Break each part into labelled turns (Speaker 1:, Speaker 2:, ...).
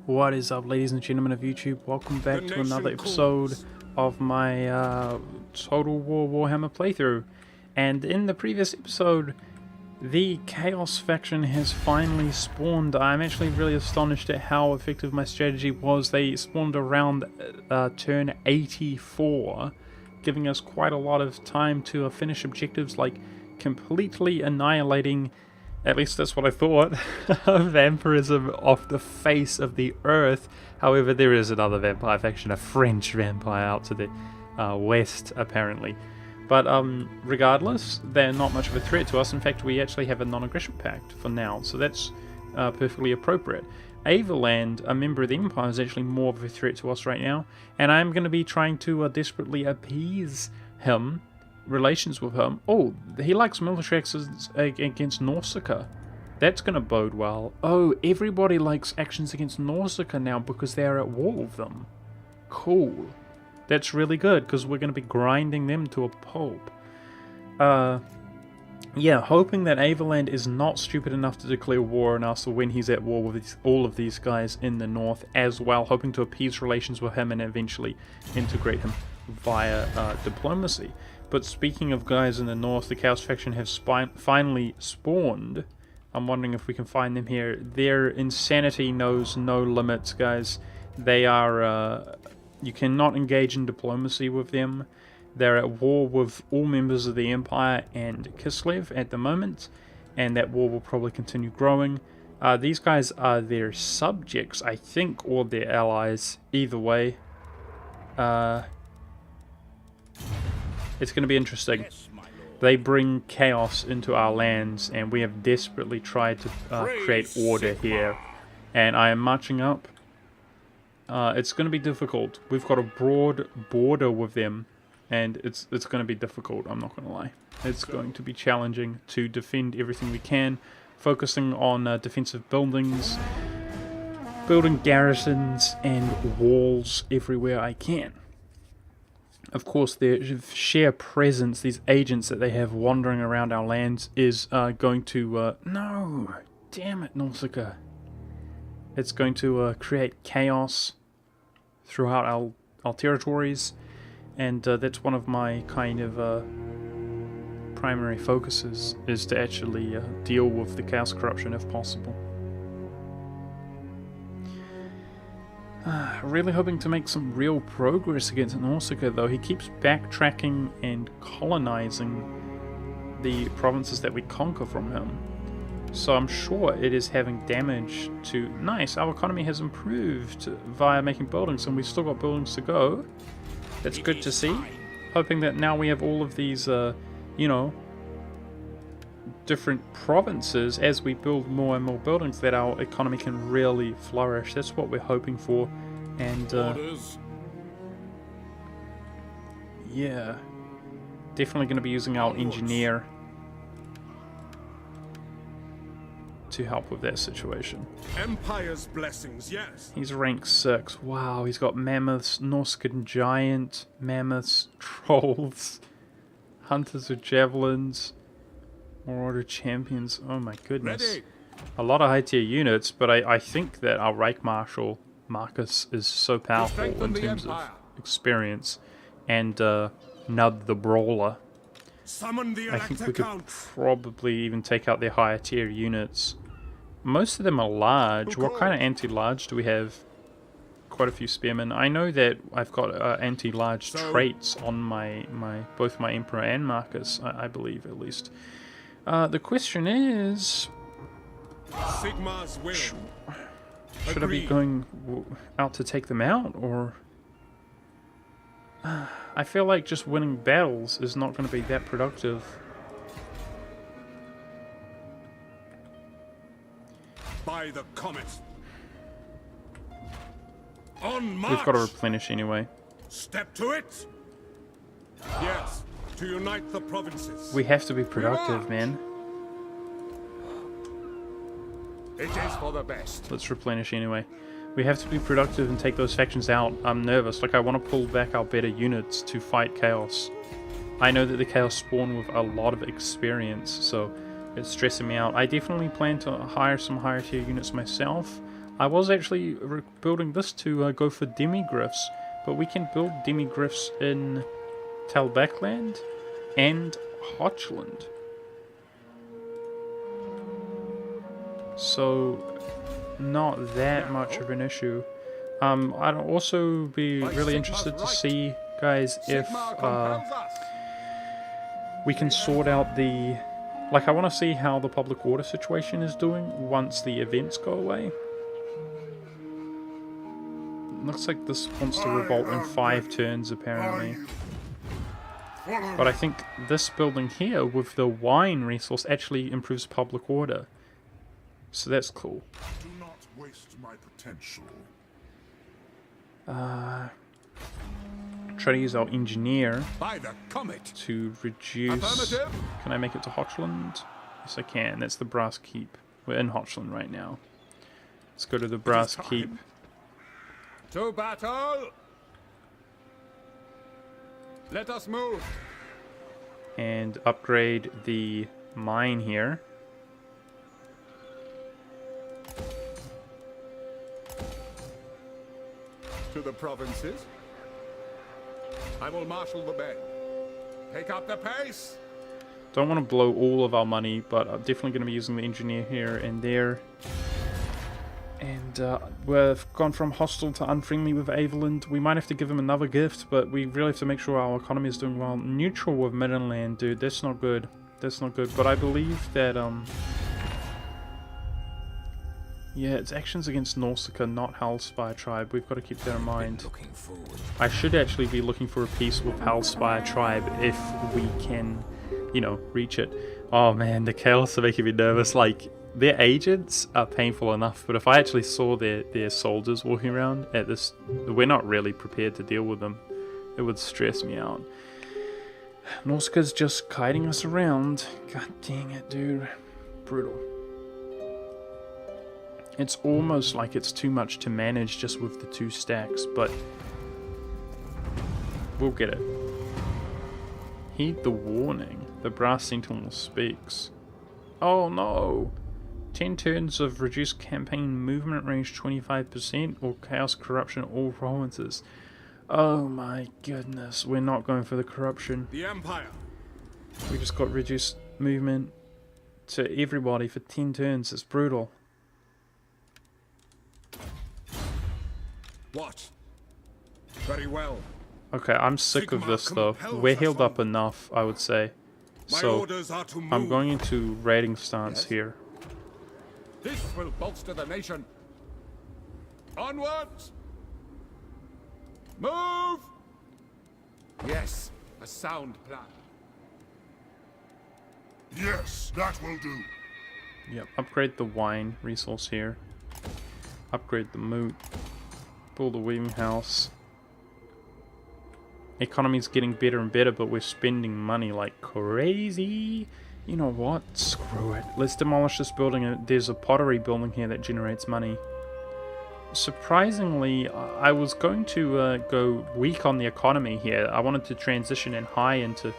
Speaker 1: What is up, ladies and gentlemen of YouTube? Welcome back to another episode of my Total War Warhammer playthrough. And in the previous episode, the Chaos faction has finally spawned. I'm actually really astonished at how effective my strategy was. They spawned around turn 84, giving us quite a lot of time to finish objectives like completely annihilating, at least that's what I thought, vampirism off the face of the earth. However, there is another vampire faction, a French vampire out to the west, apparently. But regardless, they're not much of a threat to us. In fact, we actually have a non-aggression pact for now, so that's perfectly appropriate. Avaland, a member of the Empire, is actually more of a threat to us right now, and I'm going to be trying to desperately appease him. Relations with him. Oh, he likes military actions against Nausicaa. That's going to bode well. Oh, everybody likes actions against Nausicaa now because they're at war with them. Cool. That's really good because we're going to be grinding them to a pulp. Yeah, hoping that Avaland is not stupid enough to declare war on us when he's at war with all of these guys in the north as well. Hoping to appease relations with him and eventually integrate him via diplomacy. But speaking of guys in the north, the Chaos faction have finally spawned. I'm wondering if we can find them here. Their insanity knows no limits, guys. They are... you cannot engage in diplomacy with them. They're at war with all members of the Empire and Kislev at the moment, and that war will probably continue growing. These guys are their subjects, I think, or their allies. Either way. It's going to be interesting. They bring chaos into our lands, and we have desperately tried to create order here. And I am marching up. It's going to be difficult. We've got a broad border with them, and it's going to be difficult, I'm not going to lie. It's going to be challenging to defend everything we can, focusing on defensive buildings, building garrisons and walls everywhere I can. Of course, their sheer presence, these agents that they have wandering around our lands, is going to... no! Damn it, Nausicaa. It's going to create chaos throughout our territories, and that's one of my kind of primary focuses, is to actually deal with the chaos corruption if possible. Really hoping to make some real progress against Nausicaa, though. He keeps backtracking and colonizing the provinces that we conquer from him. So I'm sure it is having damage to... Nice, our economy has improved via making buildings, and we've still got buildings to go. That's good to see. Hoping that now we have all of these, you know, different provinces, as we build more and more buildings, that our economy can really flourish. That's what we're hoping for. And yeah, definitely going to be using our engineer to help with that situation.
Speaker 2: Empire's blessings, yes.
Speaker 1: He's rank 6. Wow, he's got mammoths, Norscan giant, mammoths, trolls, hunters with javelins, Marauder champions. Oh my goodness. Ready. A lot of high tier units, but I think that our Reich Marshal Marcus is so powerful in terms of experience, and Nud the Brawler. I think we could probably even take out their higher tier units. Most of them are large. What kind of anti-large do we have? Quite a few spearmen. I know that I've got anti-large traits on both my Emperor and Marcus, I believe at least. The question is...
Speaker 2: Sigma's will.
Speaker 1: Should I be going out to take them out, or... I feel like just winning battles is not going to be that productive.
Speaker 2: By the comet. On march.
Speaker 1: We've got to replenish anyway.
Speaker 2: Step to it. Yes, to unite the provinces.
Speaker 1: We have to be productive, man.
Speaker 2: It is for the best.
Speaker 1: Let's replenish anyway. We have to be productive and take those factions out. I'm nervous. Like, I want to pull back our better units to fight Chaos. I know that the Chaos spawn with a lot of experience, so it's stressing me out. I definitely plan to hire some higher tier units myself. I was actually building this to go for demigryphs, but we can build demigryphs in Talbakland and Hochland. So, not that much of an issue. I'd also be really interested to see, guys, if we can sort out the... Like, I want to see how the public order situation is doing once the events go away. Looks like this wants to revolt in 5 turns, apparently. But I think this building here, with the wine resource, actually improves public order. So that's cool.
Speaker 3: Do not waste my potential.
Speaker 1: Try to use our engineer
Speaker 2: By the comet.
Speaker 1: to reduce...
Speaker 2: Affirmative.
Speaker 1: Can I make it to Hochland? Yes, I can. That's the Brass Keep. We're in Hochland right now. Let's go to the Brass
Speaker 2: time.
Speaker 1: Keep.
Speaker 2: To battle. Let us move.
Speaker 1: And upgrade the mine here.
Speaker 2: To the provinces. I will marshal the men. Take up the pace.
Speaker 1: Don't want to blow all of our money, but I'm definitely going to be using the engineer here and there. And we've gone from hostile to unfriendly with Aveland. We might have to give him another gift, but we really have to make sure our economy is doing well. Neutral with Middenland, dude. That's not good. That's not good. But I believe that, yeah, it's actions against Nausicaa, not Hellspire Tribe. We've got to keep that in mind. I should actually be looking for a peace with Hellspire Tribe if we can, you know, reach it. Oh man, the chaos are making me nervous. Like, their agents are painful enough, but if I actually saw their soldiers walking around at this, we're not really prepared to deal with them. It would stress me out. Nausicaa's just kiting us around. God dang it, dude. Brutal. It's almost like it's too much to manage just with the 2 stacks, but we'll get it. Heed the warning. The Brass Sentinel speaks. Oh no! 10 turns of reduced campaign movement range 25% or chaos corruption all provinces. Oh my goodness, we're not going for the corruption.
Speaker 2: The Empire.
Speaker 1: We just got reduced movement to everybody for 10 turns. It's brutal.
Speaker 2: What? Very well.
Speaker 1: Okay, I'm sick of this though. We're healed up enough, I would say.
Speaker 2: My
Speaker 1: So,
Speaker 2: orders are to move.
Speaker 1: I'm going into raiding stance
Speaker 2: Yes?
Speaker 1: here.
Speaker 2: This will bolster the nation. Onwards! Move! Yes, a sound plan.
Speaker 3: Yes, that will do.
Speaker 1: Yep, upgrade the wine resource here. Upgrade the moot. Build a weaving house. Economy's getting better and better, but we're spending money like crazy. You know what? Screw it. Let's demolish this building. There's a pottery building here that generates money. Surprisingly, I was going to go weak on the economy here. I wanted to transition in high into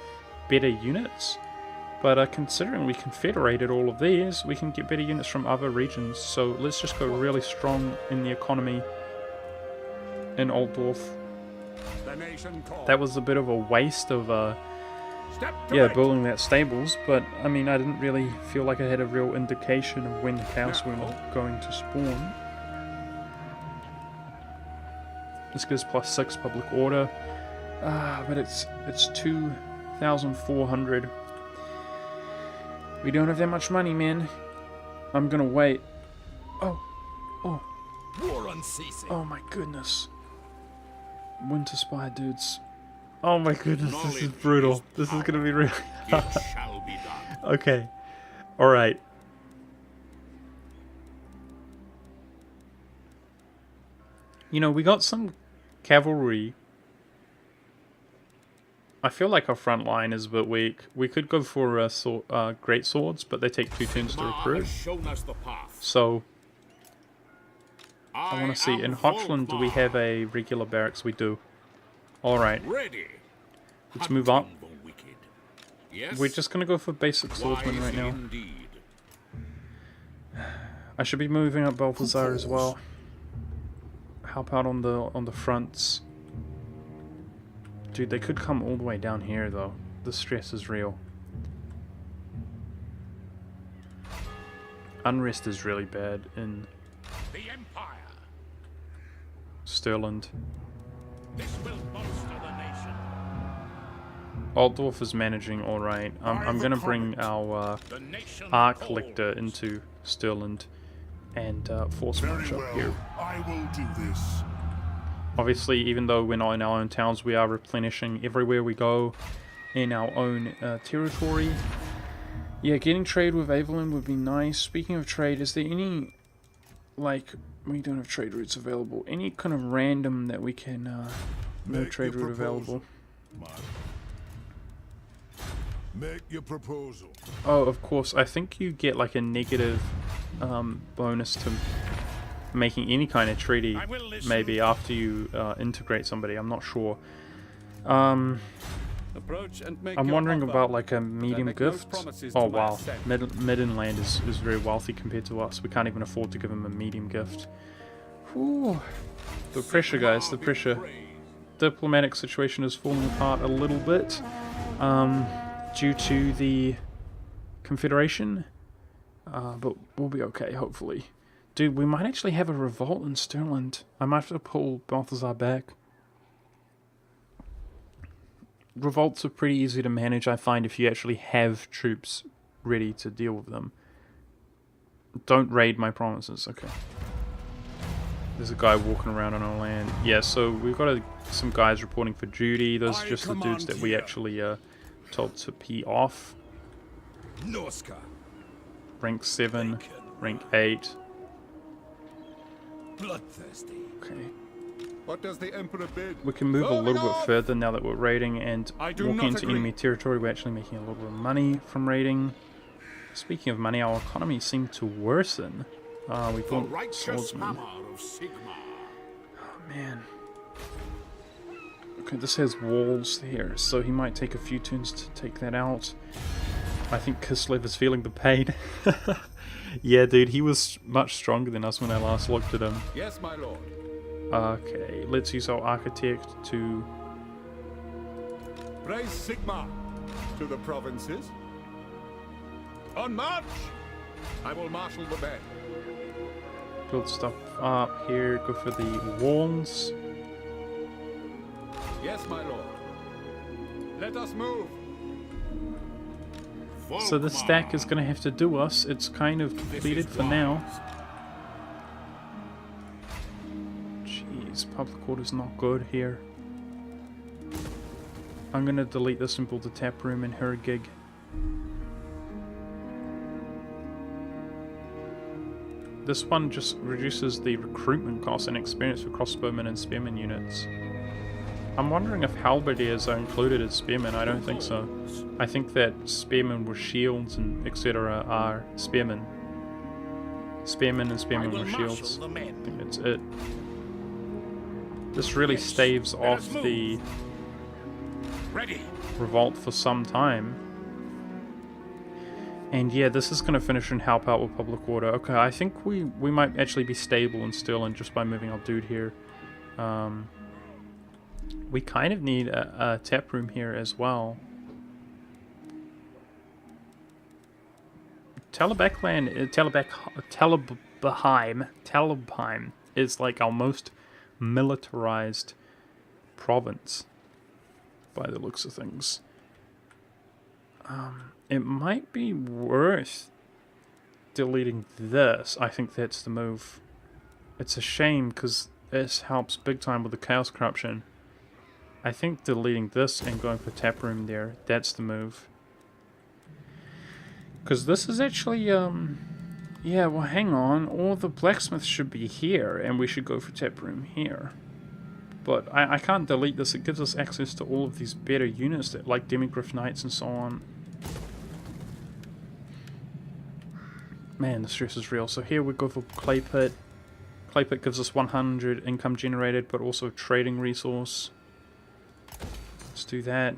Speaker 1: better units. But considering we confederated all of these, we can get better units from other regions. So let's just go really strong in the economy in Altdorf.
Speaker 2: The nation calls.
Speaker 1: That was a bit of a waste of
Speaker 2: Step to
Speaker 1: yeah,
Speaker 2: right.
Speaker 1: building that stables, but I mean, I didn't really feel like I had a real indication of when the chaos were going to spawn. This gives +6 public order, but it's 2,400. We don't have that much money, man. I'm gonna wait. Oh,
Speaker 2: War unceasing.
Speaker 1: oh my goodness. Winter Spire dudes. Oh my goodness, this is brutal. This is gonna be really
Speaker 2: It shall be done.
Speaker 1: okay. Alright. You know, we got some cavalry. I feel like our front line is a bit weak. We could go for great swords, but they take 2 turns to recruit.
Speaker 2: Shown us the path.
Speaker 1: So, I want to see. In Hochland, do we have a regular barracks? We do. Alright,
Speaker 2: Ready.
Speaker 1: let's move up.
Speaker 2: Hunting the wicked. Yes.
Speaker 1: We're just going to go for basic swordsman right now.
Speaker 2: Indeed.
Speaker 1: I should be moving up Balthazar as well. help out on the fronts. Dude, they could come all the way down here though. The stress is real. Unrest is really bad in
Speaker 2: The Empire.
Speaker 1: Stirland.
Speaker 2: This will bolster the nation.
Speaker 1: Altdorf is managing alright. I'm gonna bring our
Speaker 2: The nation
Speaker 1: Arc
Speaker 2: calls.
Speaker 1: Lictor into Stirland and force
Speaker 3: Very
Speaker 1: march up
Speaker 3: well.
Speaker 1: here.
Speaker 3: I will do this.
Speaker 1: Obviously, even though we're not in our own towns, we are replenishing everywhere we go in our own territory. Yeah, getting trade with Avelin would be nice. Speaking of trade, is there any, like, we don't have trade routes available, any kind of random that we can, no
Speaker 3: Make
Speaker 1: trade
Speaker 3: your
Speaker 1: route available?
Speaker 3: Make your proposal.
Speaker 1: Oh, of course, I think you get like a negative bonus to making any kind of treaty,
Speaker 2: I will listen.
Speaker 1: maybe after you integrate somebody, I'm not sure.
Speaker 2: Approach and make
Speaker 1: I'm
Speaker 2: your
Speaker 1: wondering
Speaker 2: offer.
Speaker 1: about like a medium
Speaker 2: make no
Speaker 1: gift.
Speaker 2: promises
Speaker 1: Oh
Speaker 2: to my
Speaker 1: wow,
Speaker 2: assent.
Speaker 1: Middenland is very wealthy compared to us. We can't even afford to give him a medium gift. Whew. The pressure, guys, the pressure. Diplomatic situation is falling apart a little bit due to the Confederation, but we'll be okay, hopefully. Dude, we might actually have a revolt in Stirland. I might have to pull Balthazar back. Revolts are pretty easy to manage, I find, if you actually have troops ready to deal with them. Don't raid my promises, okay. There's a guy walking around on our land. Yeah, so we've got some guys reporting for duty. Those are just the dudes that we actually told to pee off.
Speaker 2: Norska.
Speaker 1: Rank 7, rank 8.
Speaker 2: Bloodthirsty.
Speaker 1: Okay.
Speaker 2: What does the Emperor bid?
Speaker 1: We can move a
Speaker 2: Moving
Speaker 1: little bit
Speaker 2: on.
Speaker 1: further now that we're raiding and
Speaker 2: I do
Speaker 1: walking
Speaker 2: not
Speaker 1: into
Speaker 2: agree.
Speaker 1: enemy territory. We're actually making a little bit of money from raiding. Speaking of money, our economy seemed to worsen. We
Speaker 3: The
Speaker 1: got
Speaker 3: righteous
Speaker 1: swordsmen.
Speaker 3: hammer of Sigma.
Speaker 1: Oh man. Okay, this has walls here, so he might take a few turns to take that out. I think Kislev is feeling the pain. Yeah, dude, he was much stronger than us when I last looked at him.
Speaker 2: Yes, my lord.
Speaker 1: Okay, let's use our architect to...
Speaker 2: Praise Sigma to the provinces. On march! I will marshal the band.
Speaker 1: build stuff up here. Go for the walls.
Speaker 2: Yes, my lord. Let us move.
Speaker 1: So the stack is going to have to do us. It's kind of completed for now. Jeez, public order's not good here. I'm going to delete this and build a tap room in her gig. This one just reduces the recruitment cost and experience for crossbowmen and spearmen units. I'm wondering if halberdiers are included as spearmen. I don't think so. I think that spearmen with shields and etc. are spearmen. Spearmen and spearmen with shields. I think that's it. This really staves off the revolt for some time. And yeah, this is going to finish and help out with public order. Okay, I think we might actually be stable in Stirland just by moving our dude here. We kind of need a tap room here as well. Talabheim is like our most militarized province by the looks of things. It might be worth deleting this. I think that's the move. It's a shame because this helps big time with the chaos corruption. I think deleting this and going for tap room there, that's the move. Because this is actually, yeah, well hang on, all the blacksmiths should be here, and we should go for tap room here. But I can't delete this, it gives us access to all of these better units, that, like Demigryph Knights and so on. Man, the stress is real. So here we go for Clay Pit. Clay Pit gives us 100 income generated, but also trading resource. Let's do that.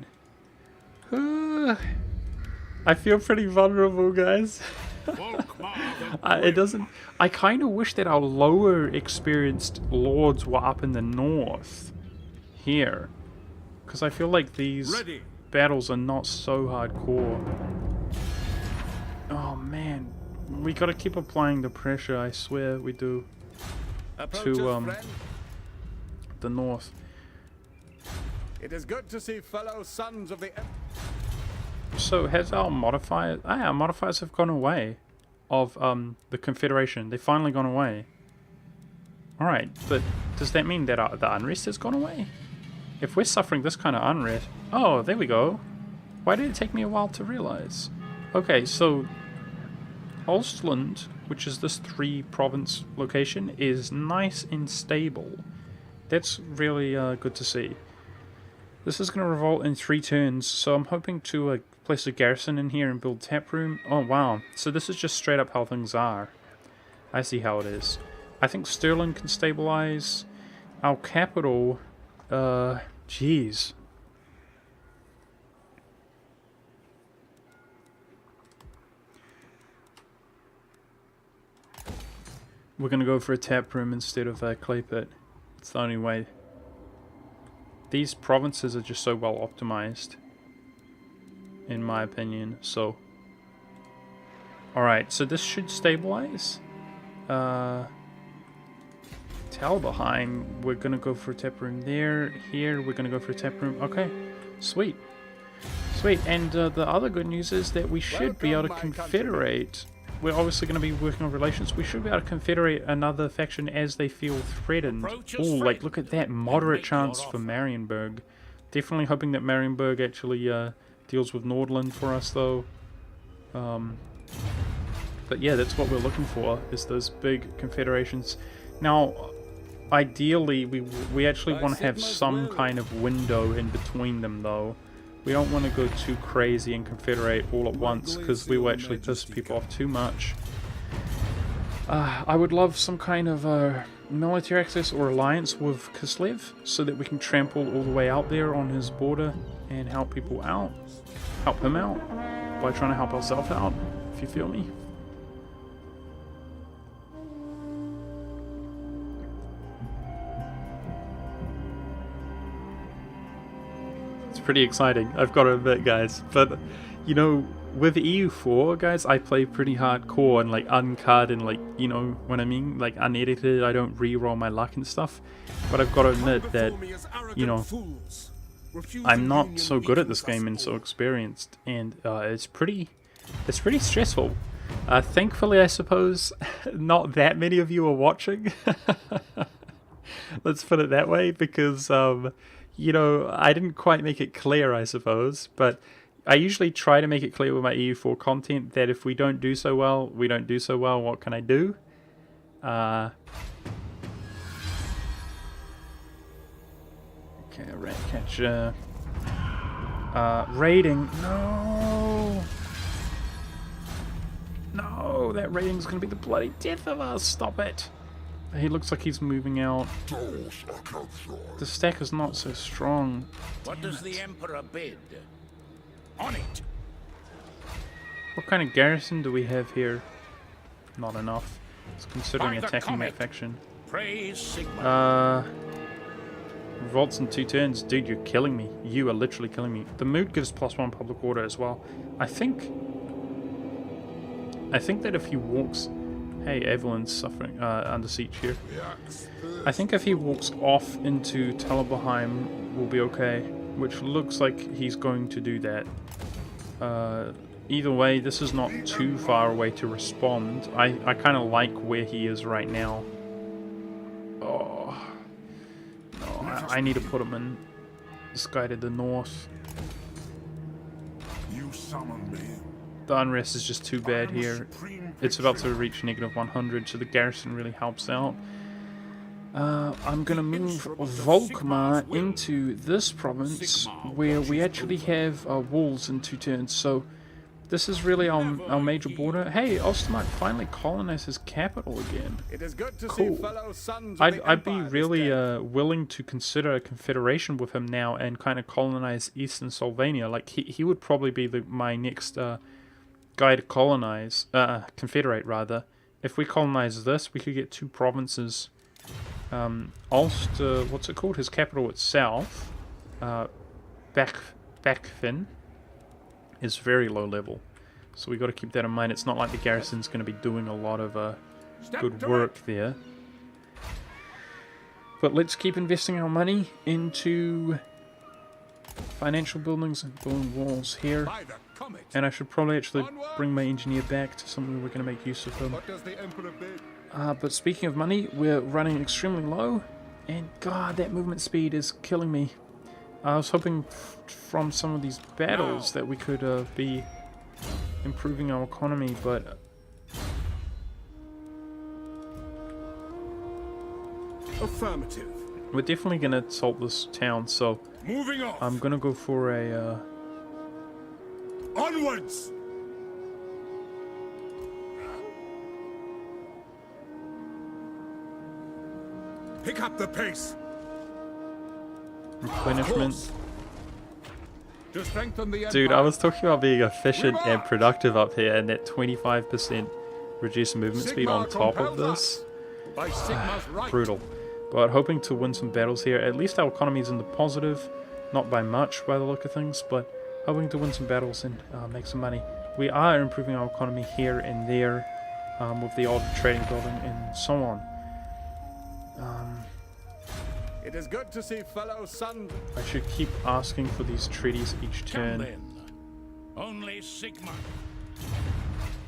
Speaker 1: I feel pretty vulnerable, guys.
Speaker 3: Volkmar,
Speaker 1: It doesn't... I kind of wish that our lower experienced lords were up in the north. Here. Because I feel like these
Speaker 2: Ready.
Speaker 1: battles are not so hardcore. Oh man. We gotta keep applying the pressure, I swear we do.
Speaker 2: Approach
Speaker 1: To,
Speaker 2: us, friend.
Speaker 1: the north.
Speaker 2: It is good to see fellow sons of the...
Speaker 1: So has our modifiers... Ah, our modifiers have gone away. Of, the Confederation. They've finally gone away. Alright, but does that mean that the unrest has gone away? If we're suffering this kind of unrest... Oh, there we go. Why did it take me a while to realize? Okay, so... Ostland, which is this 3-province location, is nice and stable. That's really good to see. This is going to revolt in 3 turns, so I'm hoping to place a garrison in here and build taproom. Oh wow, so this is just straight up how things are. I see how it is. I think Stirling can stabilize. Our capital, jeez. We're going to go for a taproom instead of a clay pit. It's the only way. These provinces are just so well optimized, in my opinion, so... Alright, so this should stabilize. Talbheim, we're gonna go for a taproom there. Here, we're gonna go for a taproom. Okay, sweet. Sweet, and the other good news is that we should be able to confederate... We're obviously going to be working on relations. We should be able to confederate another faction as they feel threatened. Oh, like look at that moderate chance for Marienburg. Definitely hoping that Marienburg actually deals with Nordland for us, though. But yeah, that's what we're looking for, is those big confederations. Now, ideally, we actually want to have some kind of window in between them, though. We don't want to go too crazy and confederate all at once, because we will actually piss people off too much. I would love some kind of military access or alliance with Kislev, so that we can trample all the way out there on his border and help people out. Help him out by trying to help ourselves out, if you feel me. Pretty exciting, I've got to admit, guys. But you know, with EU4, guys, I play pretty hardcore and like uncut and like, you know what I mean, like unedited. I don't re-roll my luck and stuff. But I've got to admit that, you know, I'm not so good at this game and so experienced, and it's pretty stressful. Thankfully, I suppose, not that many of you are watching. Let's put it that way, because you know, I didn't quite make it clear, I suppose, but I usually try to make it clear with my EU4 content that if we don't do so well, we don't do so well. What can I do? Okay, Ratcatcher. Raiding. No! No, that raiding's gonna be the bloody death of us. Stop it. He looks like he's moving out. The stack is not so strong.
Speaker 4: What does the Emperor bid? On it!
Speaker 1: What kind of garrison do we have here? Not enough. It's considering
Speaker 4: By the
Speaker 1: attacking that
Speaker 4: comet.
Speaker 1: faction.
Speaker 4: Praise Sigmund.
Speaker 1: Revolts in 2 turns. Dude, you're killing me. You are literally killing me. The mood gives +1 public order as well. I think that if he walks... Hey, Evelyn's suffering under siege here. I think if he walks off into Talbheim, we'll be okay. Which looks like he's going to do that. Either way, this is not too far away to respond. I kind of like where he is right now. Oh. No, I need to put him in this guy to the north.
Speaker 3: You summon me.
Speaker 1: The unrest is just too bad here. It's about to reach -100, so the garrison really helps out. I'm gonna move Volkmar into this province where we actually have walls in 2 turns, so this is really our major border. Hey, Ostermark finally colonized his capital again.
Speaker 2: It is good to
Speaker 1: Cool.
Speaker 2: see fellow sons of
Speaker 1: I'd
Speaker 2: the
Speaker 1: be
Speaker 2: Empire
Speaker 1: really
Speaker 2: this day.
Speaker 1: willing to consider a confederation with him now and kind of colonize Eastern Slovenia. Like he would probably be my next guy to colonize, confederate rather. If we colonize this, we could get 2 provinces. Ulster, what's it called? His capital itself, Backfin, is very low level. So we got to keep that in mind. It's not like the garrison's going to be doing a lot of good work there. But let's keep investing our money into financial buildings and building walls here. And I should probably actually bring my engineer back to something we're going to make use of him.
Speaker 2: What does the Emperor bid?
Speaker 1: But speaking of money, we're running extremely low. And god, that movement speed is killing me. I was hoping from some of these battles that we could be improving our economy, but
Speaker 2: Affirmative.
Speaker 1: we're definitely going to assault this town, so
Speaker 2: Moving off.
Speaker 1: I'm going to go for a
Speaker 2: Onwards. Pick up the pace.
Speaker 1: replenishment.
Speaker 2: To strengthen the
Speaker 1: Dude, I
Speaker 2: Empire.
Speaker 1: was talking about being efficient and productive up here, and that 25% reduced movement speed on top of this.
Speaker 2: By Sigma's right.
Speaker 1: Brutal. But hoping to win some battles here. At least our economy is in the positive. Not by much by the look of things, but hoping to win some battles and make some money. We are improving our economy here and there with the odd trading building and so on.
Speaker 2: It is good to see fellow son.
Speaker 1: I should keep asking for these treaties each
Speaker 4: Come
Speaker 1: turn.
Speaker 4: then. Only Sigma.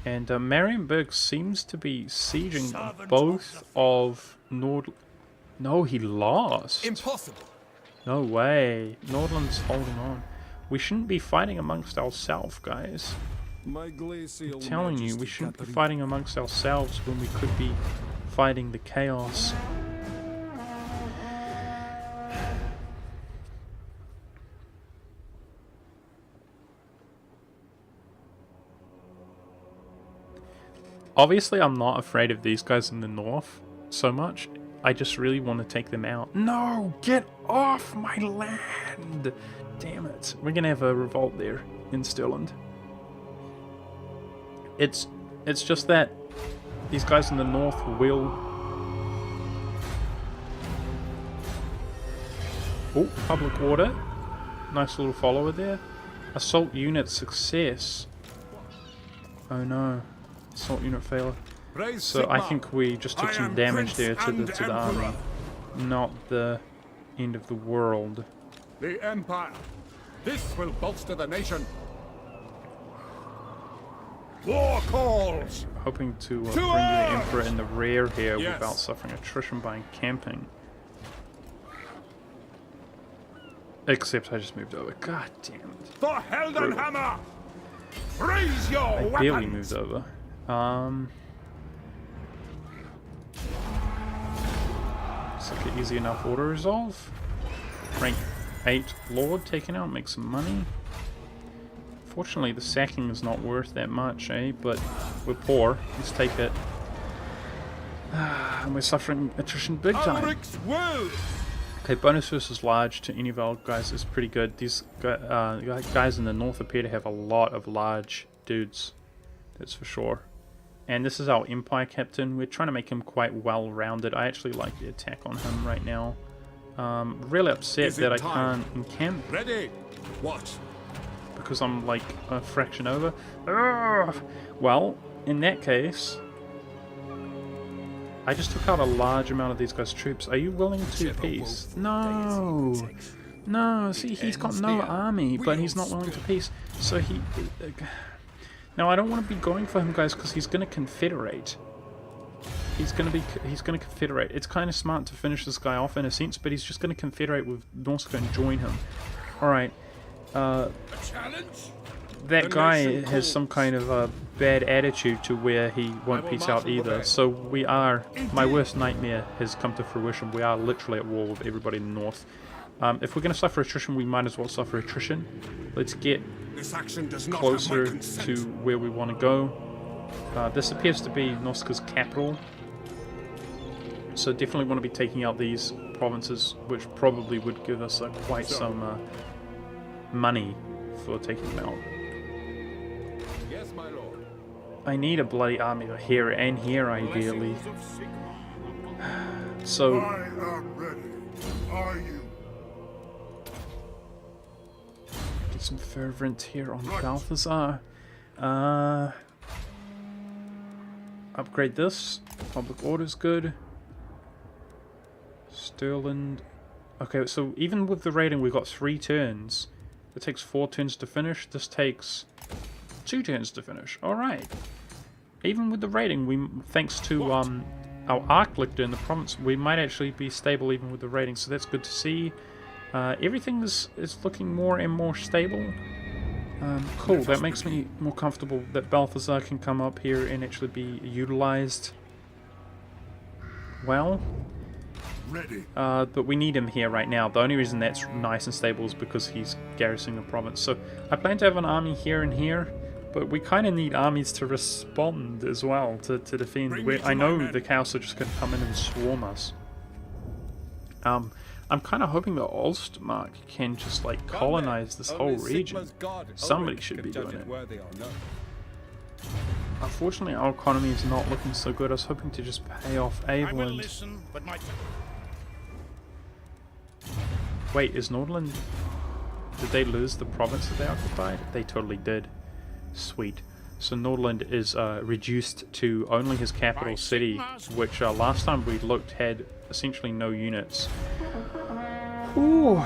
Speaker 1: And Marienburg seems to be sieging
Speaker 4: Servants
Speaker 1: both
Speaker 4: of
Speaker 1: of Nord... No, he lost.
Speaker 2: Impossible.
Speaker 1: No way. Nordland's holding on. We shouldn't be fighting amongst ourselves, guys.
Speaker 3: My glacial
Speaker 1: I'm telling you, we
Speaker 3: Majesty
Speaker 1: shouldn't be
Speaker 3: Catherine.
Speaker 1: fighting amongst ourselves when we could be fighting the chaos. Obviously, I'm not afraid of these guys in the north so much. I just really want to take them out. No! Get off my land! Damn it. We're gonna have a revolt there in Stirland. It's just that these guys in the north will... Oh, public order. Nice little follower there. Assault unit success. Oh no. Assault unit failure.
Speaker 2: Praise
Speaker 1: So I
Speaker 2: Sigma.
Speaker 1: think we just took
Speaker 2: I
Speaker 1: some
Speaker 2: am
Speaker 1: damage
Speaker 2: Prince
Speaker 1: there to
Speaker 2: and
Speaker 1: the army.
Speaker 2: Emperor.
Speaker 1: Not the end of the world.
Speaker 2: The Empire. This will bolster the nation. War calls.
Speaker 1: Hoping to bring
Speaker 2: To
Speaker 1: the
Speaker 2: arms!
Speaker 1: Emperor in the rear here
Speaker 2: Yes.
Speaker 1: without suffering attrition by encamping. Except I just moved over. God damn it.
Speaker 2: For Heldenhammer. Raise your
Speaker 1: I
Speaker 2: weapons.
Speaker 1: barely moved over. Looks like an easy enough auto resolve. Rank 8 Lord taken out, make some money. Fortunately, the sacking is not worth that much, eh? But we're poor. Let's take it. And we're suffering attrition big time.
Speaker 2: Ulrich's will.
Speaker 1: Okay, bonus versus large to any of our guys is pretty good. These guys in the north appear to have a lot of large dudes. That's for sure. And this is our Empire Captain. We're trying to make him quite well-rounded. I actually like the attack on him right now. Really upset
Speaker 2: Is it
Speaker 1: that I
Speaker 2: time?
Speaker 1: can't encamp
Speaker 2: Ready. Watch.
Speaker 1: because I'm like a fraction over. Ugh. Well, in that case, I just took out a large amount of these guys' troops. Are you willing to peace? No. No, see, he's got no army, but he's not willing to peace. So he... Now, I don't want to be going for him, guys, because he's going to confederate. He's going to confederate. It's kind of smart to finish this guy off in a sense, but he's just going to confederate with Norska and join him. Alright.
Speaker 2: A challenge.
Speaker 1: That
Speaker 2: The
Speaker 1: guy
Speaker 2: nation
Speaker 1: has
Speaker 2: calls.
Speaker 1: some kind of a bad attitude to where he won't
Speaker 2: will
Speaker 1: peace out
Speaker 2: marshal the
Speaker 1: either.
Speaker 2: band.
Speaker 1: So we are... My worst nightmare has come to fruition. We are literally at war with everybody in the north. If we're going to suffer attrition, we might as well suffer attrition. Let's get
Speaker 2: This action does not
Speaker 1: closer
Speaker 2: have my consent.
Speaker 1: to where we want to go. This appears to be Norska's capital. So definitely want to be taking out these provinces, which probably would give us quite some money for taking them out.
Speaker 2: Yes, my lord.
Speaker 1: I need a bloody army here and here, ideally.
Speaker 3: Blessings of Sigmar.
Speaker 1: So,
Speaker 3: I am ready. Are you?
Speaker 1: get some fervent here on
Speaker 3: Right.
Speaker 1: Balthazar. Upgrade this. Public order's good. Sterling. Okay, so even with the rating, we've got 3 turns. It takes 4 turns to finish. This takes 2 turns to finish. Alright. Even with the rating, we, thanks to our Archlictor in the province, we might actually be stable even with the rating, so that's good to see. Everything is looking more and more stable. Cool, that makes me more comfortable that Balthazar can come up here and actually be utilized well.
Speaker 3: Ready.
Speaker 1: But we need him here right now. The only reason that's nice and stable is because he's garrisoning the province. So I plan to have an army here and here, but we kind of need armies to respond as well to defend. I know the Chaos are just going to come in and swarm us. I'm kind of hoping that Ostmark can just like colonize this whole region. Somebody should be doing it. Unfortunately, our economy is not looking so good. I was hoping to just pay off
Speaker 4: I will
Speaker 1: Aveland.
Speaker 4: listen, but my
Speaker 1: Wait, is Nordland... Did they lose the province that they occupied? They totally did. Sweet. So Nordland is reduced to only his capital city, which last time we looked had essentially no units. Ooh.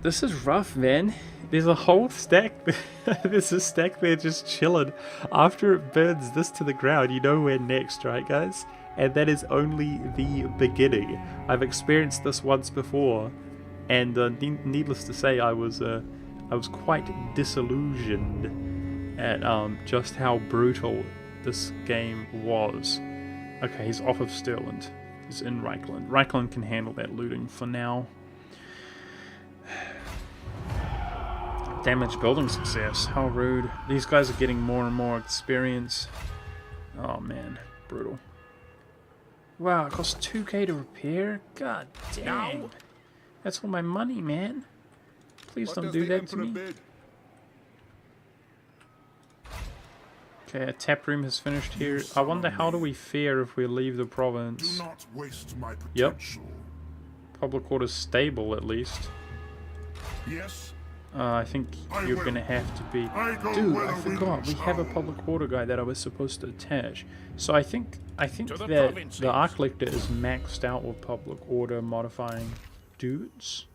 Speaker 1: This is rough, man. There's a whole stack. There's a stack there just chilling. After it burns this to the ground, you know we're next, right, guys? And that is only the beginning. I've experienced this once before, and needless to say, I was quite disillusioned at just how brutal this game was. Okay, he's off of Stirland. He's in Reichland. Reichland can handle that looting for now. Damaged building success. How rude. These guys are getting more and more experience. Oh man, brutal. Wow, it costs 2k to repair? God dang. That's all my money, man. Please don't do that to me. Okay, a tap room has finished here. I wonder how do we fare if we leave the province?
Speaker 3: Do not waste my
Speaker 1: Yep.
Speaker 3: potential.
Speaker 1: Public order's stable at least.
Speaker 3: Yes.
Speaker 1: I think you're gonna have to be... Dude, I forgot. We have a public order guy that I was supposed to attach. So I think that the Archlictor is maxed out with public order modifying dudes.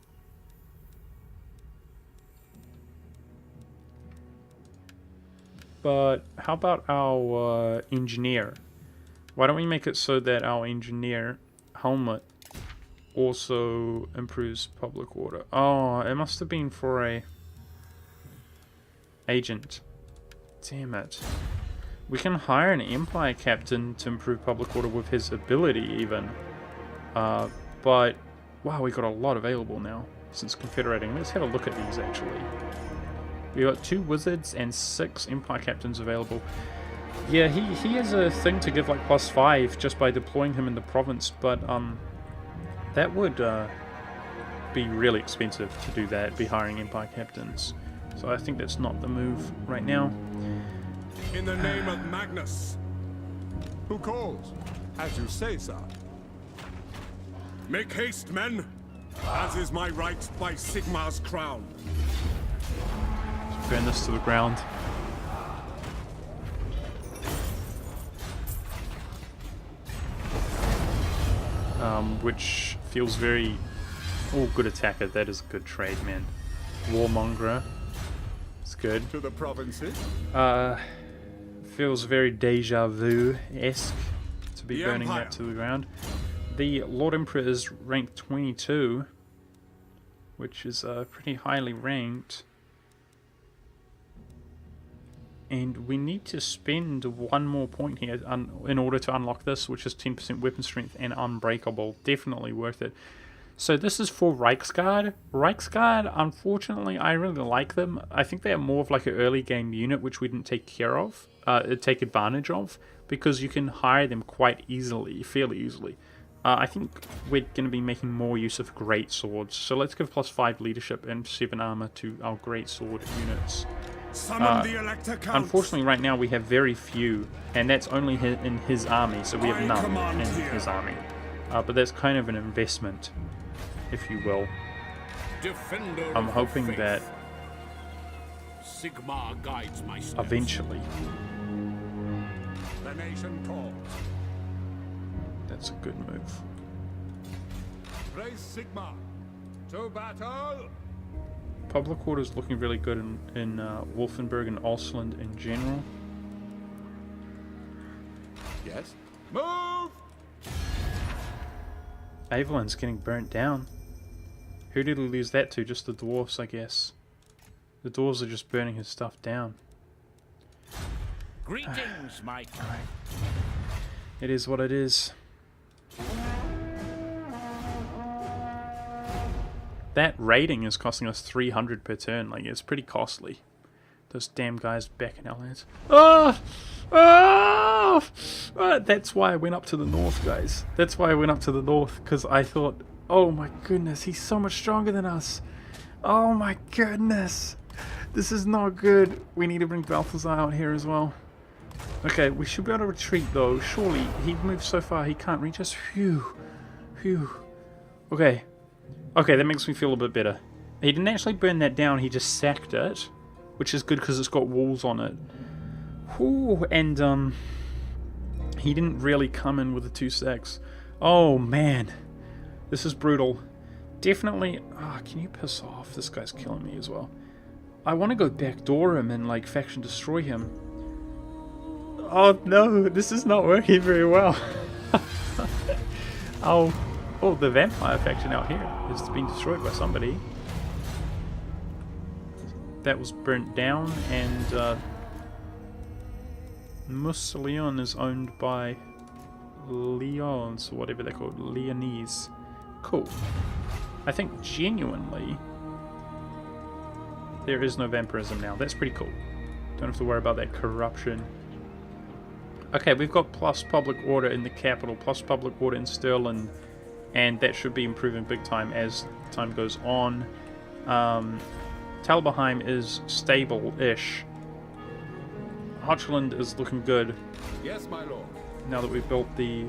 Speaker 1: But how about our engineer? Why don't we make it so that our engineer helmet also improves public order? Oh, it must have been for a agent. Damn it. We can hire an Empire captain to improve public order with his ability even. But, wow, we got a lot available now since Confederating. Let's have a look at these actually. We got 2 wizards and 6 Empire captains available. Yeah, he has a thing to give like +5 just by deploying him in the province, but that would be really expensive to do that, be hiring Empire captains. So I think that's not the move right now.
Speaker 2: In the name of Magnus. Who calls? As you say, sir. Make haste, men, as is my right by Sigmar's crown.
Speaker 1: Burn this to the ground. Which feels very... Oh, good attacker. That is a good trade, man. Warmonger. It's good.
Speaker 2: To the provinces.
Speaker 1: Feels very deja vu-esque to be burning that to the ground. The Lord Emperor is ranked 22, which is pretty highly ranked. And we need to spend 1 more point here in order to unlock this, which is 10% weapon strength and unbreakable. Definitely worth it. So this is for Reichsguard. Reichsguard, unfortunately, I really like them. I think they are more of like an early game unit, which we didn't take advantage of, because you can hire them quite easily, fairly easily. I think we're going to be making more use of great swords. So let's give +5 leadership and 7 armor to our great sword units.
Speaker 3: Summon the Elector Count.
Speaker 1: Unfortunately, right now we have very few, and that's only in his army, so we have
Speaker 3: I
Speaker 1: none
Speaker 3: command
Speaker 1: in
Speaker 3: here.
Speaker 1: his army. But that's kind of an investment, if you will.
Speaker 4: Defender
Speaker 1: I'm
Speaker 4: of the
Speaker 1: hoping
Speaker 4: faith.
Speaker 1: that
Speaker 4: Sigmar guides my steps.
Speaker 1: eventually
Speaker 2: The nation calls.
Speaker 1: that's a good move.
Speaker 2: Raise Sigma. To battle.
Speaker 1: Public order is looking really good in Wolfenburg and Osland in general.
Speaker 2: Yes. Move.
Speaker 1: Avalon's getting burnt down. Who did he lose that to? Just the dwarfs, I guess. The dwarves are just burning his stuff down.
Speaker 4: Greetings, my friend.
Speaker 1: It is what it is. That raiding is costing us 300 per turn. Like, it's pretty costly. Those damn guys back in our lands. Ah! Ah! That's why I went up to the north, guys. That's why I went up to the north, because I thought, oh my goodness, he's so much stronger than us. Oh my goodness. This is not good. We need to bring Balthazar out here as well. Okay, we should be able to retreat though. Surely, he moved so far he can't reach us. Phew. Phew. Okay. Okay, that makes me feel a bit better. He didn't actually burn that down, he just sacked it. Which is good because it's got walls on it. Whew, and he didn't really come in with the 2 sacks. Oh man. This is brutal. Definitely... Ah, can you piss off? This guy's killing me as well. I want to go backdoor him and like faction destroy him. Oh no, this is not working very well. Oh, the vampire faction out here has been destroyed by somebody. That was burnt down, and Musleon is owned by Leons, or whatever they're called, Leonese. Cool. I think genuinely there is no vampirism now. That's pretty cool. Don't have to worry about that corruption. Okay, we've got plus public order in the capital, plus public order in Stirland, and that should be improving big time as time goes on. Talbheim is stable-ish. Hochland is looking good
Speaker 2: Yes, my lord.
Speaker 1: now that we've built the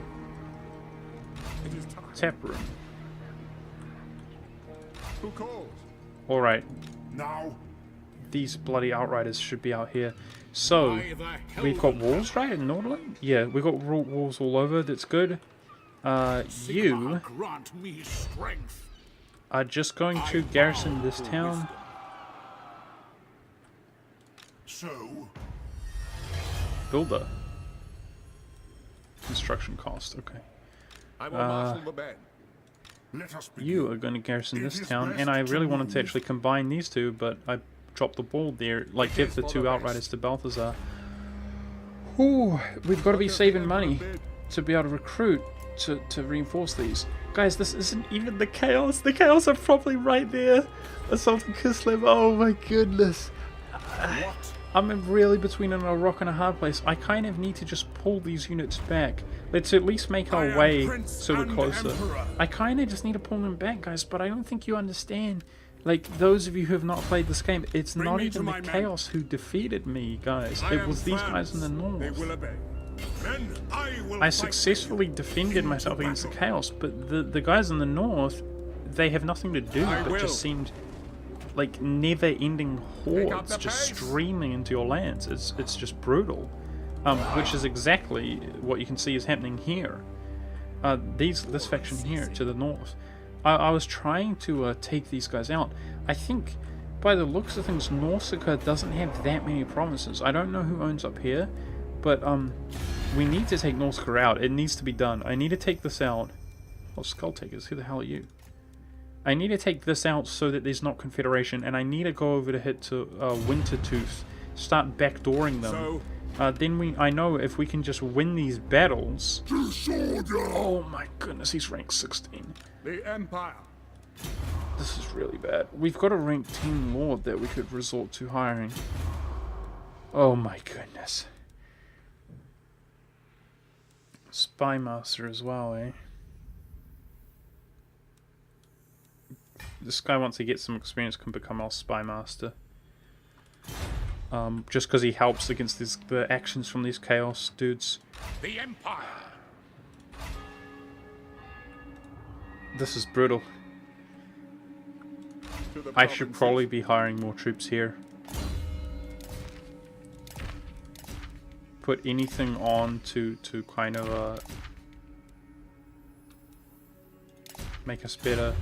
Speaker 2: It is time.
Speaker 1: tap room.
Speaker 2: Who calls?
Speaker 1: Alright,
Speaker 3: Now,
Speaker 1: these bloody outriders should be out here. So,
Speaker 4: By the
Speaker 1: we've got
Speaker 4: Helm
Speaker 1: walls, right, in Nordland? Yeah, we've got walls all over, that's good. You
Speaker 4: Sigmar grant me strength.
Speaker 1: are just going to garrison this town.
Speaker 3: so,
Speaker 1: Builder. Construction cost, okay.
Speaker 2: I will marshal the band.
Speaker 3: let us begin.
Speaker 1: You are going to garrison
Speaker 3: It
Speaker 1: this
Speaker 3: is
Speaker 1: town,
Speaker 3: best
Speaker 1: and I
Speaker 3: to
Speaker 1: really wanted to
Speaker 3: move.
Speaker 1: actually combine these two, but I dropped the ball there. Like, give the
Speaker 2: for
Speaker 1: two
Speaker 2: the
Speaker 1: outriders
Speaker 2: best.
Speaker 1: to Balthazar. Ooh, we've got to be
Speaker 2: Look at
Speaker 1: saving
Speaker 2: the
Speaker 1: money
Speaker 2: bid.
Speaker 1: to be able to recruit to reinforce these. Guys, this isn't even the Chaos. The Chaos are probably right there. Assaulting Kislev. Oh my goodness.
Speaker 3: What?
Speaker 1: I'm really between a rock and a hard place. I kind of need to just pull these units back. Let's at least make
Speaker 3: I
Speaker 1: our
Speaker 3: am
Speaker 1: way
Speaker 3: Prince
Speaker 1: so we're
Speaker 3: and
Speaker 1: closer.
Speaker 3: Emperor.
Speaker 1: I kind of just need to pull them back, guys, but I don't think you understand. Like, those of you who have not played this game, it's
Speaker 3: Bring
Speaker 1: not
Speaker 3: me
Speaker 1: even
Speaker 3: to
Speaker 1: the
Speaker 3: my men.
Speaker 1: Chaos who defeated me, guys.
Speaker 2: I
Speaker 1: It
Speaker 2: am
Speaker 1: was these guys in the
Speaker 2: France. They
Speaker 1: north.
Speaker 2: will obey.
Speaker 3: Then I will
Speaker 1: I
Speaker 3: fight
Speaker 1: successfully defended myself
Speaker 3: into
Speaker 1: against the
Speaker 3: battle.
Speaker 1: Chaos, but the guys in the north, they have nothing to do,
Speaker 2: I
Speaker 1: but
Speaker 2: will.
Speaker 1: just seemed like never-ending
Speaker 2: Pick up
Speaker 1: hordes
Speaker 2: the
Speaker 1: just
Speaker 2: pace.
Speaker 1: streaming into your lands. It's just brutal, which is exactly what you can see is happening here. This faction here to the north. I was trying to take these guys out. I think, by the looks of things, Nausicaa doesn't have that many provinces. I don't know who owns up here, but we need to take Nausicaa out. It needs to be done. I need to take this out. Oh, Skull Takers, who the hell are you? I need to take this out so that there's not Confederation, and I need to go over to hit to Wintertooth, start backdooring them.
Speaker 2: So,
Speaker 1: Then I know if we can just win these battles.
Speaker 3: to soldier.
Speaker 1: Oh my goodness, he's rank 16.
Speaker 2: the Empire.
Speaker 1: This is really bad. We've got a rank 10 Lord that we could resort to hiring. Oh my goodness. Spy Master as well, eh? This guy, once he gets some experience, can become our Spy Master. just because he helps against the actions from these Chaos dudes.
Speaker 4: The Empire.
Speaker 1: This is brutal.
Speaker 2: To the
Speaker 1: I should
Speaker 2: provinces.
Speaker 1: probably be hiring more troops here. Put anything on to kind of make us better.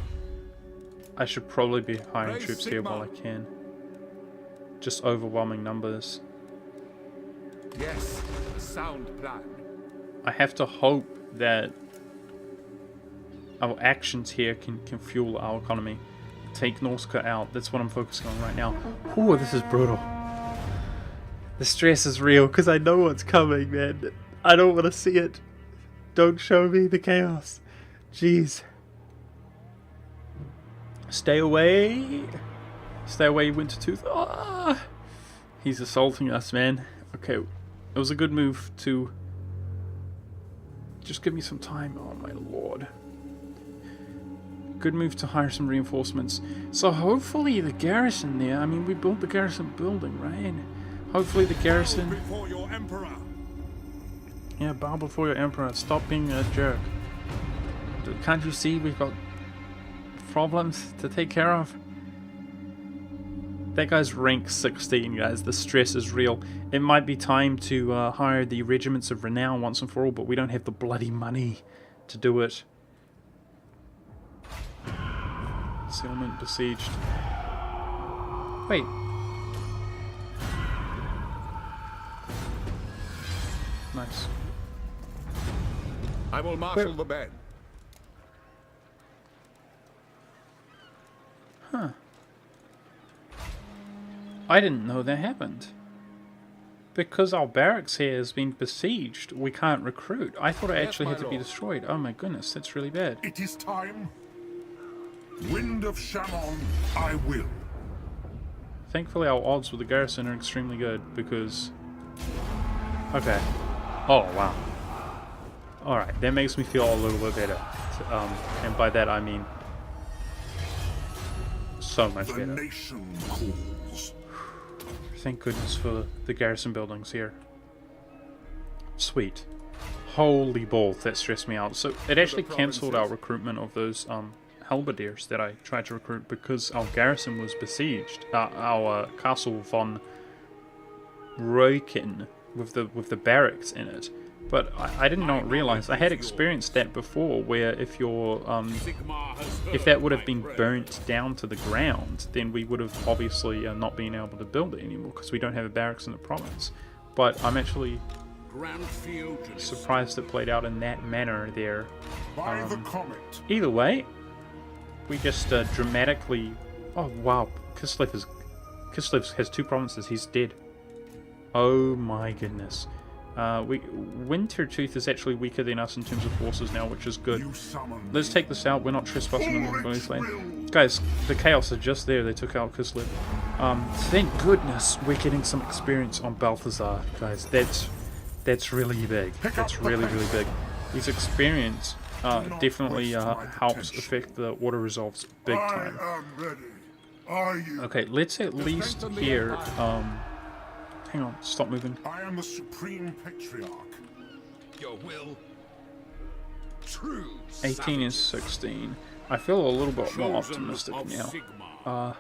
Speaker 1: I should probably be hiring
Speaker 2: Raise
Speaker 1: troops here while I
Speaker 2: Sigmar.
Speaker 1: can. Just overwhelming numbers.
Speaker 2: Yes, a sound plan.
Speaker 1: I have to hope that our actions here can fuel our economy. Take Norska out. That's what I'm focusing on right now. Ooh, this is brutal. The stress is real because I know what's coming, man. I don't want to see it. Don't show me the chaos. Jeez. Stay away. Stay away, Wintertooth. Ah! He's assaulting us, man. Okay, it was a good move to... Just give me some time. Oh my lord. Good move to hire some reinforcements. So hopefully the garrison there... I mean, we built the garrison building, right? Hopefully the garrison...
Speaker 3: Before your emperor.
Speaker 1: Yeah, bow before your emperor. Stop being a jerk. Can't you see we've got problems to take care of? That guy's rank 16, guys. The stress is real. It might be time to hire the regiments of renown once and for all, but we don't have the bloody money to do it. Settlement besieged. Wait. Nice.
Speaker 2: I will marshal the band.
Speaker 1: Huh. I didn't know that happened. Because our barracks here has been besieged, we can't recruit. I thought it actually
Speaker 2: my
Speaker 1: had to be
Speaker 2: lord.
Speaker 1: destroyed. Oh my goodness, that's really bad.
Speaker 3: It is time. Wind of Shannon, I will.
Speaker 1: Thankfully our odds with the garrison are extremely good because... Okay. Oh wow. Alright, that makes me feel a little bit better. And by that I mean... so much
Speaker 3: The
Speaker 1: better.
Speaker 3: nation calls.
Speaker 1: Thank goodness for the garrison buildings here. Sweet. Holy balls, that stressed me out. So it actually cancelled our recruitment of those halberdiers that I tried to recruit because our garrison was besieged. Our castle von Roykin with the barracks in it. But I did not realize I had experienced that before, where if your
Speaker 4: Sigmar has heard
Speaker 1: if that would have
Speaker 4: my
Speaker 1: been
Speaker 4: prayer.
Speaker 1: burnt down to the ground, then we would have obviously not been able to build it anymore because we don't have a barracks in the province. But I'm actually
Speaker 4: Grand Theogenes.
Speaker 1: surprised it played out in that manner there.
Speaker 3: By the comet.
Speaker 1: Either way, we just dramatically... Oh wow, Kislev has 2 provinces, he's dead. Oh my goodness. Wintertooth is actually weaker than us in terms of forces now, which is good.
Speaker 3: You summon
Speaker 1: Let's
Speaker 3: me.
Speaker 1: take this out. We're not trespassing on anybody's land. Guys, the Chaos are just there. They took out Kislev. Thank goodness we're getting some experience on Balthazar, guys. That's really big. That's really, really big. His experience definitely helps affect the auto resolves big
Speaker 3: I
Speaker 1: time.
Speaker 3: am ready. Are you?
Speaker 1: Okay, let's at least here... hang on, stop moving.
Speaker 3: I am the supreme patriarch.
Speaker 4: Your will. True.
Speaker 1: 18 is 16. I feel a little bit more
Speaker 4: Chosen
Speaker 1: optimistic
Speaker 4: of
Speaker 1: now.
Speaker 4: Sigmar.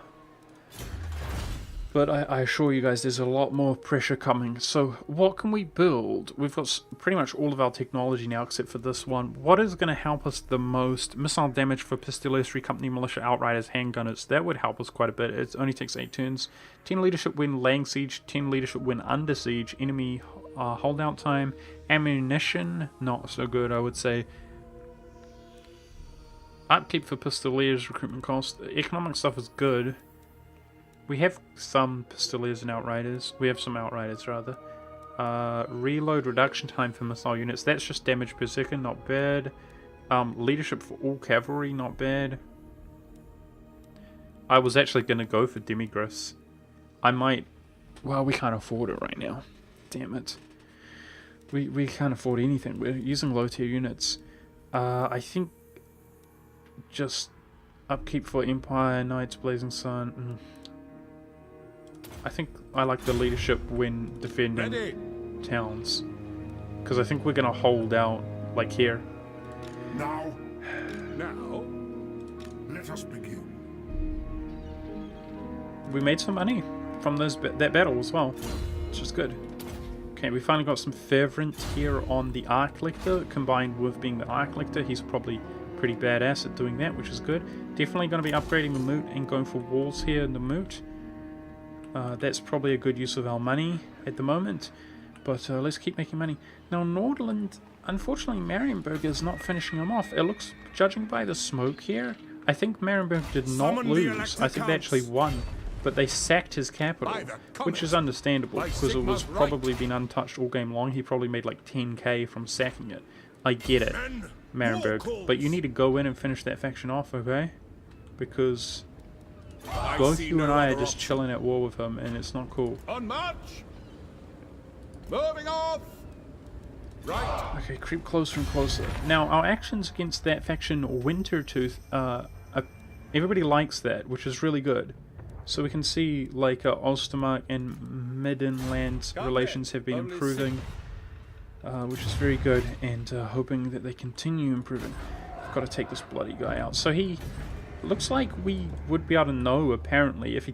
Speaker 1: But I assure you guys there's a lot more pressure coming. So what can we build? We've got pretty much all of our technology now except for this one. What is going to help us the most? Missile damage for Pistoleros, Company, Militia, Outriders, Handgunners. That would help us quite a bit. It only takes 8 turns. 10 leadership when laying siege. 10 leadership when under siege. Enemy holdout time. Ammunition, not so good I would say. Upkeep for Pistoleros, recruitment cost. Economic stuff is good. We have some Pistoleros and Outriders. We have some Outriders, rather. Reload reduction time for missile units. That's just damage per second, not bad. Leadership for all cavalry, not bad. I was actually going to go for Demigryphs. I might... Well, we can't afford it right now. Damn it. We can't afford anything. We're using low tier units. I think... Just upkeep for Empire, Knights, Blazing Sun... I think I like the leadership when defending
Speaker 2: Ready.
Speaker 1: towns. Because I think we're going to hold out, like here.
Speaker 3: Now,
Speaker 2: Now,
Speaker 3: let us begin.
Speaker 1: We made some money from that battle as well, which is good. Okay, we finally got some fervent here on the Arc Lector. Combined with being the Arc Lector, he's probably pretty badass at doing that, which is good. Definitely going to be upgrading the Moot and going for walls here in the Moot. That's probably a good use of our money at the moment. But let's keep making money. Now Nordland, unfortunately Marienburg is not finishing him off. It looks, judging by the smoke here, I think Marienburg did not
Speaker 2: Summon the
Speaker 1: lose.
Speaker 2: elected
Speaker 1: I think they actually
Speaker 2: counts.
Speaker 1: won. But they sacked his capital,
Speaker 2: By the
Speaker 1: which is
Speaker 2: comet.
Speaker 1: understandable,
Speaker 2: By
Speaker 1: because it was
Speaker 2: Sigma's
Speaker 1: probably been untouched all game long. He probably made like 10k from sacking it. I get it,
Speaker 2: Men,
Speaker 1: Marienburg,
Speaker 2: war
Speaker 1: but you
Speaker 2: calls.
Speaker 1: need to go in and finish that faction off, okay? Because
Speaker 2: I
Speaker 1: both
Speaker 2: see
Speaker 1: you and
Speaker 2: no
Speaker 1: I are
Speaker 2: other
Speaker 1: just
Speaker 2: option.
Speaker 1: chilling at war with him, and it's not cool.
Speaker 2: On march. Moving off. Right.
Speaker 1: Okay, creep closer and closer. Now, our actions against that faction, Wintertooth, everybody likes that, which is really good. So we can see, like, Ostermark and Middenland's
Speaker 2: Got
Speaker 1: relations
Speaker 2: it.
Speaker 1: have been
Speaker 2: Only
Speaker 1: improving, which is very good, and hoping that they continue improving. I've got to take this bloody guy out. So he looks like we would be able to know, apparently, if he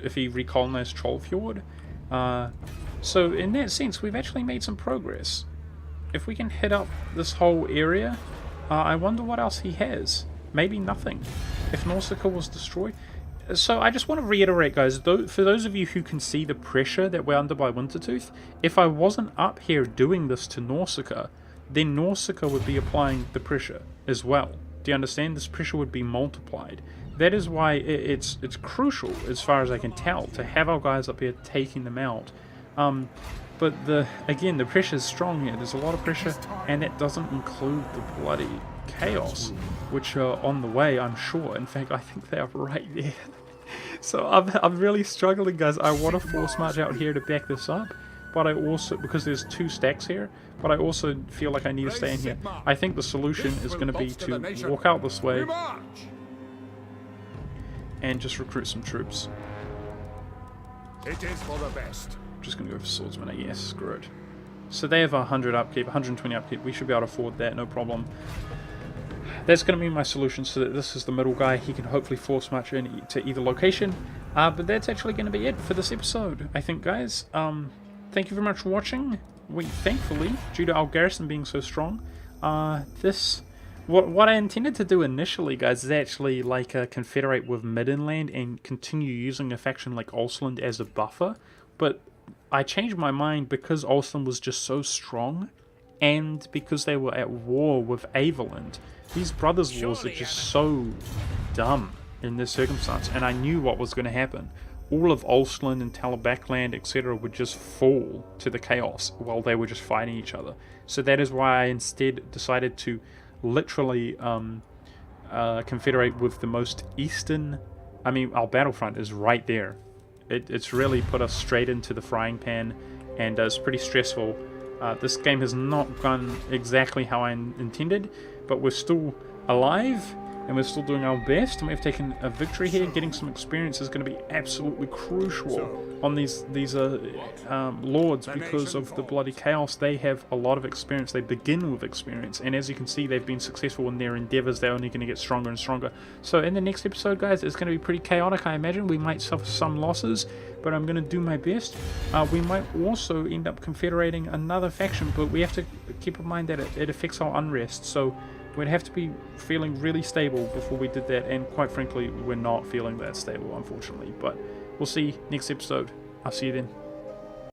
Speaker 1: if he recolonized Trollfjord. So in that sense, we've actually made some progress. If we can hit up this whole area, I wonder what else he has. Maybe nothing. If Nausicaa was destroyed. So I just want to reiterate, guys, for those of you who can see the pressure that we're under by Wintertooth, if I wasn't up here doing this to Nausicaa, then Nausicaa would be applying the pressure as well. Do you understand? This pressure would be multiplied. That is why it's crucial, as far as I can tell, to have our guys up here taking them out. But again, the pressure is strong here. There's a lot of pressure, and that doesn't include the bloody chaos, which are on the way, I'm sure. In fact, I think they are right there. So I'm really struggling, guys. I want to force march out here to back this up, but I also, because there's 2 stacks here, but I also feel like I need to stay in here. I think the solution is going to be to walk out this way
Speaker 2: We march.
Speaker 1: and just recruit some troops.
Speaker 2: It is for the best.
Speaker 1: Just going to go for swordsman, I guess. Screw it. So they have 100 upkeep, 120 upkeep. We should be able to afford that, no problem. That's going to be my solution, so that this is the middle guy. He can hopefully force march in to either location. But that's actually going to be it for this episode, I think, guys. Thank you very much for watching. Thankfully, due to our garrison being so strong, what I intended to do initially, guys, is actually like confederate with Middenland and continue using a faction like Ulsland as a buffer. But I changed my mind because Ulsland was just so strong, and because they were at war with Aveland. These brothers' wars are just so dumb in this circumstance, and I knew what was going to happen. All of Ulsland and Talabakland, etc. would just fall to the chaos while they were just fighting each other. So that is why I instead decided to literally confederate with the most eastern. I mean, our battlefront is right there. It's really put us straight into the frying pan, and it's pretty stressful. This game has not gone exactly how I intended, but we're still alive, and we're still doing our best, and we've taken a victory here. Getting some experience is going to be absolutely crucial on these lords, because of the bloody chaos. They have a lot of experience. They begin with experience, and as you can see, they've been successful in their endeavors. They're only going to get stronger and stronger. So in the next episode, guys, it's going to be pretty chaotic. I imagine we might suffer some losses, but I'm going to do my best. We might also end up confederating another faction, but we have to keep in mind that it affects our unrest. So we'd have to be feeling really stable before we did that, and quite frankly, we're not feeling that stable, unfortunately. But we'll see next episode. I'll see you then.